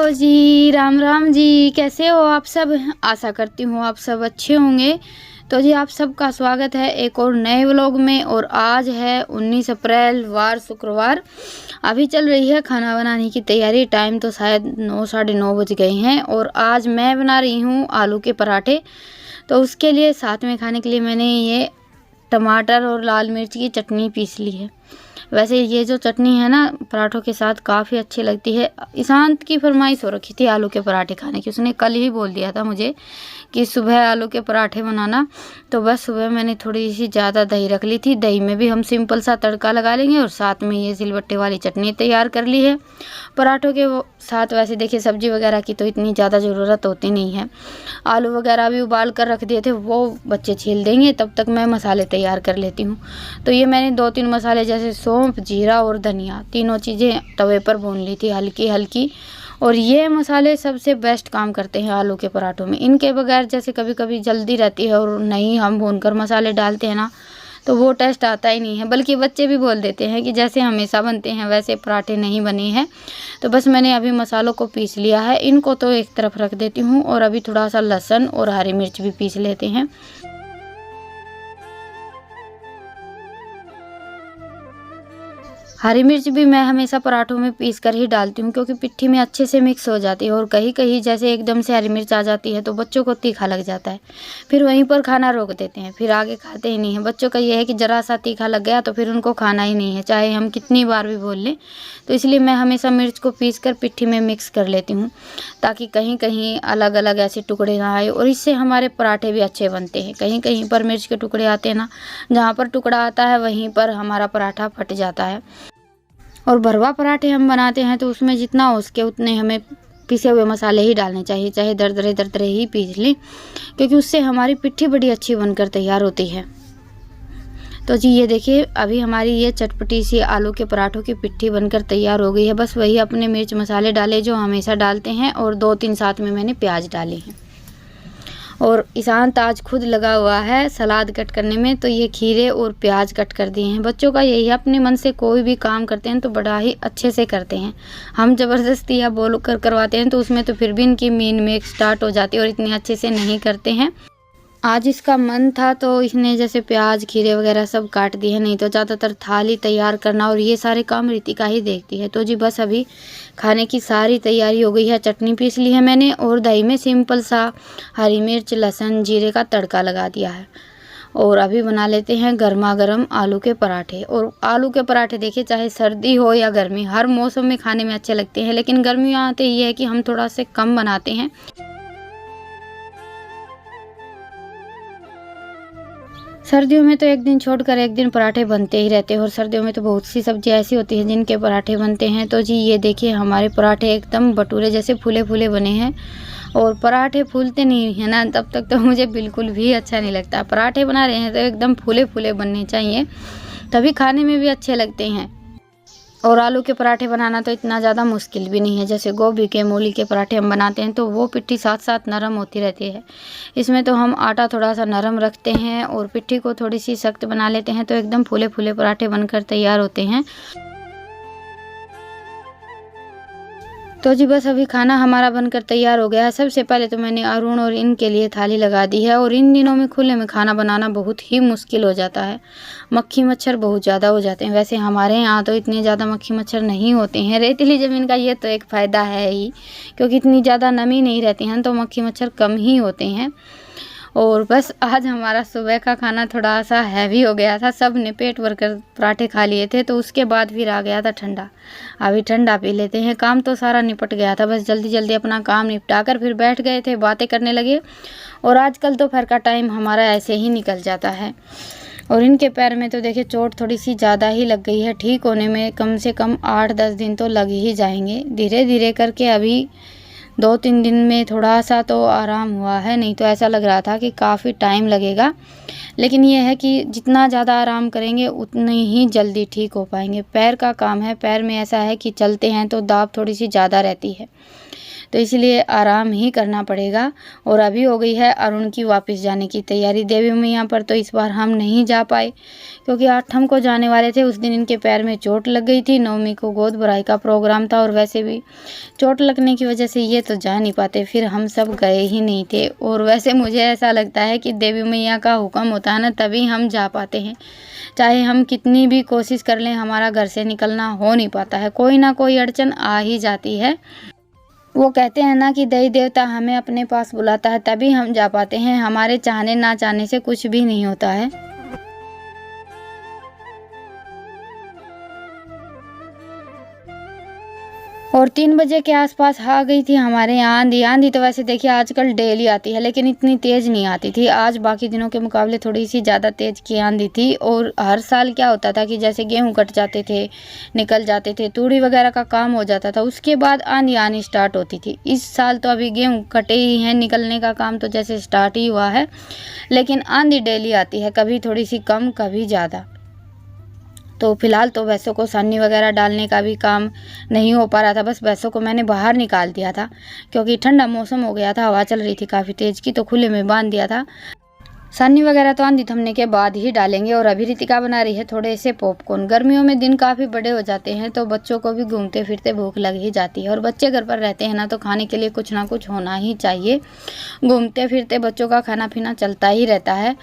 Hello जी, राम राम जी। कैसे हो आप सब? आशा करती हूँ आप सब अच्छे होंगे। तो जी आप सबका स्वागत है एक और नए व्लॉग में। और आज है 19 अप्रैल वार शुक्रवार। अभी चल रही है खाना बनाने की तैयारी। टाइम तो शायद 9 साढ़े 9 बज गए हैं। और आज मैं बना रही हूँ आलू के पराठे। तो उसके लिए साथ में खाने के लिए मैंने ये टमाटर और लाल मिर्च की चटनी पीस ली है। वैसे ये जो चटनी है ना, पराठों के साथ काफ़ी अच्छी लगती है। ईशांत की फरमाइश हो रखी थी आलू के पराठे खाने की। उसने कल ही बोल दिया था मुझे कि सुबह आलू के पराठे बनाना। तो बस सुबह मैंने थोड़ी सी ज़्यादा दही रख ली थी। दही में भी हम सिंपल सा तड़का लगा लेंगे और साथ में ये सिलबट्टे वाली चटनी तैयार कर ली है। पराठों के साथ वैसे देखिए सब्जी वगैरह की तो इतनी ज़्यादा ज़रूरत होती नहीं है। आलू वगैरह भी उबाल कर रख दिए थे, वो बच्चे छील देंगे, तब तक मैं मसाले तैयार कर लेती हूँ। तो ये मैंने 2-3 मसाले जैसे सौंफ, जीरा और धनिया, तीनों चीज़ें तवे पर भून ली थी हल्की हल्की। और ये मसाले सबसे बेस्ट काम करते हैं आलू के पराठों में। इनके बगैर जैसे कभी कभी जल्दी रहती है और नहीं हम भूनकर मसाले डालते हैं ना, तो वो टेस्ट आता ही नहीं है। बल्कि बच्चे भी बोल देते हैं कि जैसे हमेशा बनते हैं वैसे पराठे नहीं बने हैं। तो बस मैंने अभी मसालों को पीस लिया है। इनको तो एक तरफ रख देती हूँ और अभी थोड़ा सा लहसुन और हरी मिर्च भी पीस लेते हैं। हरी मिर्च भी मैं हमेशा पराठों में पीस कर ही डालती हूँ, क्योंकि पिट्ठी में अच्छे से मिक्स हो जाती है। और कहीं कहीं जैसे एकदम से हरी मिर्च आ जाती है तो बच्चों को तीखा लग जाता है, फिर वहीं पर खाना रोक देते हैं, फिर आगे खाते ही नहीं है। बच्चों का ये है कि ज़रा सा तीखा लग गया तो फिर उनको खाना ही नहीं है, चाहे हम कितनी बार भी बोल लें। तो इसलिए मैं हमेशा मिर्च को पीस कर पिट्ठी में मिक्स कर लेती हूँ, ताकि कहीं कहीं अलग अलग ऐसे टुकड़े ना आए। और इससे हमारे पराठे भी अच्छे बनते हैं। कहीं कहीं पर मिर्च के टुकड़े आते हैं ना, जहाँ पर टुकड़ा आता है वहीं पर हमारा पराठा फट जाता है। और भरवा पराठे हम बनाते हैं तो उसमें जितना हो सके उतने हमें पिसे हुए मसाले ही डालने चाहिए, चाहे दरदरे दरदरे ही पीस लें, क्योंकि उससे हमारी पिट्ठी बड़ी अच्छी बनकर तैयार होती है। तो जी ये देखिए अभी हमारी ये चटपटी सी आलू के पराठों की पिट्ठी बनकर तैयार हो गई है। बस वही अपने मिर्च मसाले डाले जो हमेशा डालते हैं, और 2-3 साथ में मैंने प्याज डाले हैं। और ईशांत आज खुद लगा हुआ है सलाद कट करने में, तो ये खीरे और प्याज कट कर दिए हैं। बच्चों का यही है, अपने मन से कोई भी काम करते हैं तो बड़ा ही अच्छे से करते हैं। हम ज़बरदस्ती या बोल कर करवाते हैं तो उसमें तो फिर भी इनकी मीन मेक स्टार्ट हो जाती है और इतने अच्छे से नहीं करते हैं। आज इसका मन था तो इसने जैसे प्याज खीरे वगैरह सब काट दिए हैं, नहीं तो ज़्यादातर थाली तैयार करना और ये सारे काम रितिका ही देखती है। तो जी बस अभी खाने की सारी तैयारी हो गई है। चटनी पीस ली है मैंने और दही में सिंपल सा हरी मिर्च लहसुन जीरे का तड़का लगा दिया है। और अभी बना लेते हैं गर्मा गर्म आलू के पराठे। और आलू के पराठे देखिए चाहे सर्दी हो या गर्मी, हर मौसम में खाने में अच्छे लगते हैं। लेकिन गर्मियाँ आते ये है कि हम थोड़ा से कम बनाते हैं। सर्दियों में तो एक दिन छोड़कर एक दिन पराठे बनते ही रहते हैं। और सर्दियों में तो बहुत सी सब्जी ऐसी होती हैं जिनके पराठे बनते हैं। तो जी ये देखिए हमारे पराठे एकदम भटूरे जैसे फूले फूले बने हैं। और पराठे फूलते नहीं है ना तब तक तो मुझे बिल्कुल भी अच्छा नहीं लगता। पराठे बना रहे हैं तो एकदम फूले फूले बनने चाहिए, तभी खाने में भी अच्छे लगते हैं। और आलू के पराठे बनाना तो इतना ज़्यादा मुश्किल भी नहीं है। जैसे गोभी के मूली के पराठे हम बनाते हैं तो वो पिट्ठी साथ साथ नरम होती रहती है। इसमें तो हम आटा थोड़ा सा नरम रखते हैं और पिट्ठी को थोड़ी सी सख्त बना लेते हैं, तो एकदम फूले फूले पराठे बनकर तैयार होते हैं। तो जी बस अभी खाना हमारा बनकर तैयार हो गया है। सबसे पहले तो मैंने अरुण और इनके लिए थाली लगा दी है। और इन दिनों में खुले में खाना बनाना बहुत ही मुश्किल हो जाता है, मक्खी मच्छर बहुत ज़्यादा हो जाते हैं। वैसे हमारे यहाँ तो इतने ज़्यादा मक्खी मच्छर नहीं होते हैं। रेतीली ज़मीन का ये तो एक फ़ायदा है ही, क्योंकि इतनी ज़्यादा नमी नहीं रहती है तो मक्खी मच्छर कम ही होते हैं। और बस आज हमारा सुबह का खाना थोड़ा सा हैवी हो गया था। सब ने पेट भर कर पराठे खा लिए थे, तो उसके बाद फिर आ गया था ठंडा। अभी ठंडा पी लेते हैं। काम तो सारा निपट गया था, बस जल्दी जल्दी अपना काम निपटा कर फिर बैठ गए थे, बातें करने लगे। और आजकल दोपहर का टाइम हमारा ऐसे ही निकल जाता है। और इनके पैर में तो देखिए चोट थोड़ी सी ज़्यादा ही लग गई है। ठीक होने में कम से कम 8-10 दिन तो लग ही जाएंगे। धीरे धीरे करके अभी 2-3 दिन में थोड़ा सा तो आराम हुआ है, नहीं तो ऐसा लग रहा था कि काफ़ी टाइम लगेगा। लेकिन ये है कि जितना ज़्यादा आराम करेंगे उतने ही जल्दी ठीक हो पाएंगे। पैर का काम है, पैर में ऐसा है कि चलते हैं तो दाब थोड़ी सी ज़्यादा रहती है। तो इसलिए आराम ही करना पड़ेगा। और अभी हो गई है अरुण की वापस जाने की तैयारी देवी मैया पर। तो इस बार हम नहीं जा पाए क्योंकि 8 को जाने वाले थे। उस दिन इनके पैर में चोट लग गई थी। 9वीं को गोद भराई का प्रोग्राम था और वैसे भी चोट लगने की वजह से ये तो जा नहीं पाते, फिर हम सब गए ही नहीं थे। और वैसे मुझे ऐसा लगता है कि देवी मैया का हुक्म होता है ना, तभी हम जा पाते हैं। चाहे हम कितनी भी कोशिश कर लें, हमारा घर से निकलना हो नहीं पाता है, कोई ना कोई अड़चन आ ही जाती है। वो कहते हैं ना कि देवी देवता हमें अपने पास बुलाता है तभी हम जा पाते हैं। हमारे चाहने ना चाहने से कुछ भी नहीं होता है। और 3 बजे के आसपास आ गई थी हमारे यहाँ आंधी। आंधी तो वैसे देखिए आजकल डेली आती है, लेकिन इतनी तेज़ नहीं आती थी। आज बाकी दिनों के मुकाबले थोड़ी सी ज़्यादा तेज़ की आंधी थी। और हर साल क्या होता था कि जैसे गेहूं कट जाते थे, निकल जाते थे, तूड़ी वगैरह का काम हो जाता था, उसके बाद आंधी आनी स्टार्ट होती थी। इस साल तो अभी गेहूँ कटे ही हैं, निकलने का काम तो जैसे स्टार्ट ही हुआ है, लेकिन आंधी डेली आती है, कभी थोड़ी सी कम कभी ज़्यादा। तो फिलहाल तो भैंसों को सानी वगैरह डालने का भी काम नहीं हो पा रहा था। बस भैंसों को मैंने बाहर निकाल दिया था क्योंकि ठंडा मौसम हो गया था, हवा चल रही थी काफ़ी तेज़ की, तो खुले में बांध दिया था। सानी वगैरह तो आंधी थमने के बाद ही डालेंगे। और अभी रितिका बना रही है थोड़े से पॉपकॉर्न। गर्मियों में दिन काफ़ी बड़े हो जाते हैं तो बच्चों को भी घूमते फिरते भूख लग ही जाती है। और बच्चे घर पर रहते हैं ना, तो खाने के लिए कुछ ना कुछ होना ही चाहिए। घूमते फिरते बच्चों का खाना पीना चलता ही रहता है।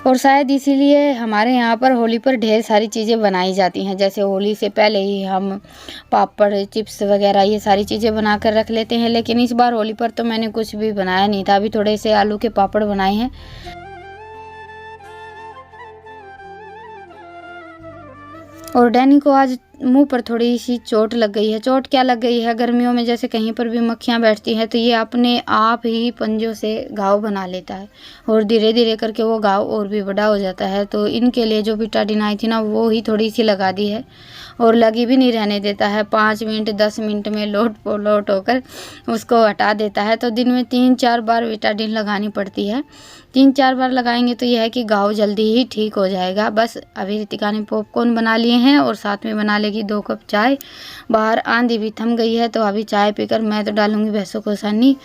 और शायद इसीलिए हमारे यहाँ पर होली पर ढेर सारी चीज़ें बनाई जाती हैं। जैसे होली से पहले ही हम पापड़, चिप्स वगैरह ये सारी चीज़ें बना कर रख लेते हैं। लेकिन इस बार होली पर तो मैंने कुछ भी बनाया नहीं था। अभी थोड़े से आलू के पापड़ बनाए हैं। और डैनी को आज मुंह पर थोड़ी सी चोट लग गई है। चोट क्या लग गई है, गर्मियों में जैसे कहीं पर भी मक्खियाँ बैठती हैं तो ये अपने आप ही पंजों से घाव बना लेता है और धीरे धीरे करके वो घाव और भी बड़ा हो जाता है। तो इनके लिए जो बिटाडिन आई थी ना, वो ही थोड़ी सी लगा दी है और लगी भी नहीं रहने देता है। 5 मिनट 10 मिनट में लोट पोलोट होकर उसको हटा देता है। तो दिन में 3-4 बार बिटाडिन लगानी पड़ती है। 3-4 बार लगाएंगे तो यह है कि घाव जल्दी ही ठीक हो जाएगा। बस अभी रितिका ने पॉपकॉर्न बना लिए हैं और साथ में बना लेगी 2 कप चाय। बाहर आंधी भी थम गई है तो अभी चाय पीकर मैं तो डालूंगी भैंसों को सानी।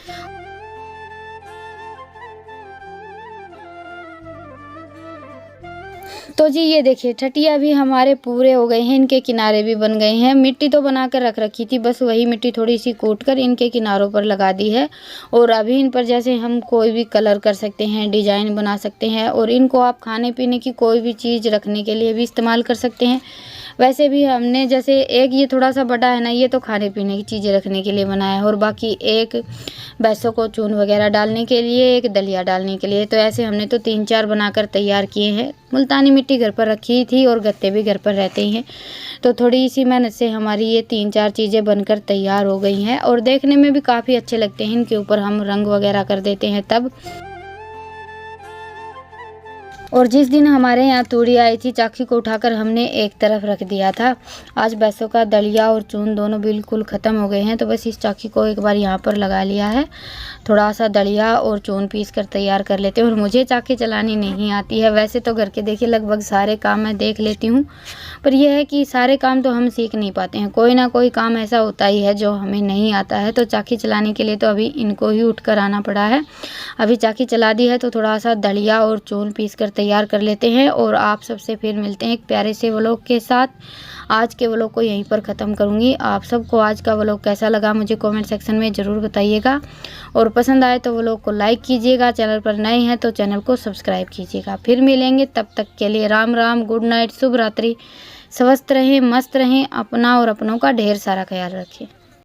तो जी ये देखिए ठटिया भी हमारे पूरे हो गए हैं, इनके किनारे भी बन गए हैं। मिट्टी तो बना कर रख रखी थी, बस वही मिट्टी थोड़ी सी कूट कर इनके किनारों पर लगा दी है। और अभी इन पर जैसे हम कोई भी कलर कर सकते हैं, डिजाइन बना सकते हैं। और इनको आप खाने पीने की कोई भी चीज़ रखने के लिए भी इस्तेमाल कर सकते हैं। वैसे भी हमने जैसे एक ये थोड़ा सा बड़ा है ना, ये तो खाने पीने की चीज़ें रखने के लिए बनाया है। और बाकी एक भैंसों को चून वगैरह डालने के लिए, एक दलिया डालने के लिए। तो ऐसे हमने तो 3-4 बनाकर तैयार किए हैं। मुल्तानी मिट्टी घर पर रखी थी और गत्ते भी घर पर रहते ही हैं, तो थोड़ी सी मेहनत से हमारी ये 3-4 चीज़ें बनकर तैयार हो गई हैं। और देखने में भी काफ़ी अच्छे लगते हैं। इनके ऊपर हम रंग वगैरह कर देते हैं तब। और जिस दिन हमारे यहाँ तूड़ी आई थी, चाकी को उठाकर हमने एक तरफ रख दिया था। आज भैंसों का दलिया और चून दोनों बिल्कुल ख़त्म हो गए हैं, तो बस इस चाकी को एक बार यहाँ पर लगा लिया है। थोड़ा सा दलिया और चून पीस कर तैयार कर लेते हैं। और मुझे चाकी चलानी नहीं आती है। वैसे तो घर के देखिए लगभग सारे काम मैं देख लेती हूँ, पर यह है कि सारे काम तो हम सीख नहीं पाते हैं। कोई ना कोई काम ऐसा होता ही है जो हमें नहीं आता है। तो चाकी चलाने के लिए तो अभी इनको ही उठ कर आना पड़ा है। अभी चाकी चला दी है तो थोड़ा सा दलिया और चून पीस कर तैयार कर लेते हैं। और आप सबसे फिर मिलते हैं एक प्यारे से व्लॉग के साथ। आज के व्लॉग को यहीं पर ख़त्म करूँगी। आप सबको आज का व्लॉग कैसा लगा मुझे कमेंट सेक्शन में ज़रूर बताइएगा। और पसंद आए तो व्लॉग को लाइक कीजिएगा। चैनल पर नए हैं तो चैनल को सब्सक्राइब कीजिएगा। फिर मिलेंगे, तब तक के लिए राम राम, गुड नाइट, शुभ रात्रि। स्वस्थ रहें, मस्त रहें, अपना और अपनों का ढेर सारा ख्याल रखें।